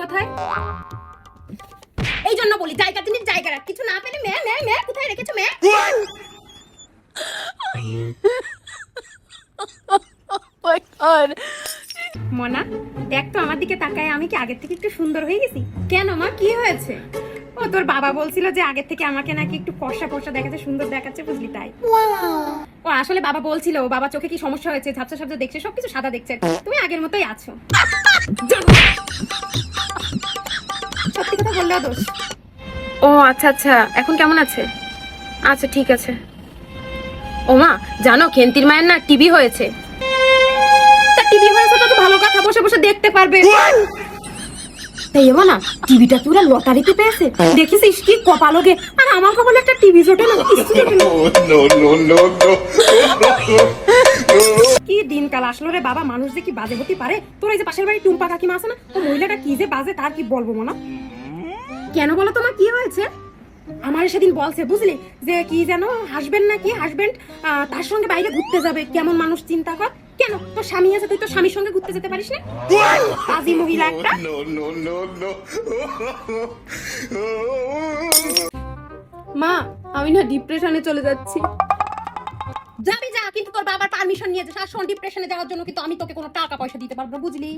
কোথায়? এই জন্য বলি জায়গা জিনিস জায়গা রাখ, কিছু না পেলে মে মে মে কোথায় রেখেছো মে? my god. মনা দেখ তো আমার দিকে তাকায়, আমি কি আগের থেকে একটু সুন্দর হয়ে গেছি? কেন মা, কি হয়েছে? ও তোর বাবা বলছিল যে আগের থেকে আমাকে নাকি একটু ফর্সা ফর্সা দেখাচ্ছে, সুন্দর দেখাচ্ছে, বুঝলি তাই। ও আসলে বাবা বলছিল বাবা চোখে কি সমস্যা হয়েছে, ঝাপসা ঝাপসা দেখছে, সবকিছু সাদা দেখছে, তুমি আগের মতোই আছো। সত্যি কথা বললেও দোষ। ও আচ্ছা আচ্ছা, এখন কেমন আছে? আচ্ছা ঠিক আছে। ও মা জানো কেন্তির মায়ের না টিভি হয়েছে। তা টিভি হয়েছে তো ভালো কথা, বসে বসে দেখতে পারবে। তাই এবার না টিভিটা কি ওরা লটারিতে পেয়েছে, দেখেছিস কি কপালকে, আর আমার কপালে একটা টিভি জোটে না, কিছু জোটে না। কি দিনকাল আসলো রে বাবা, মানুষ যে কি বাজে হতে পারে। তোর এই যে পাশের বাড়ি টুম্পা কাকিমা আছে না, ও মহিলাটা কি যে বাজে, তার কি বলবো মনা। কেন বলো তোমার কি হয়েছে? আমার সেদিন বলছে বুঝলি যে কি যেন হাজবেন্ড নাকি হাজবেন্ড তার সঙ্গে বাইরে ঘুরতে যাবে। কেমন মানুষ চিন্তা কর। কেন তোর স্বামী আছে, তুই তো স্বামীর সঙ্গে ঘুরতে যেতে পারিস না? কাজী মহিলা একটা। মা আমি না ডিপ্রেশনে চলে যাচ্ছি। যাবি যা, কিন্তু তোর বাবার পারমিশন নিয়ে যা। ডিপ্রেশনে যাওয়ার জন্য কিন্তু আমি তোকে কোনো টাকা পয়সা দিতে পারবো না, বুঝলি?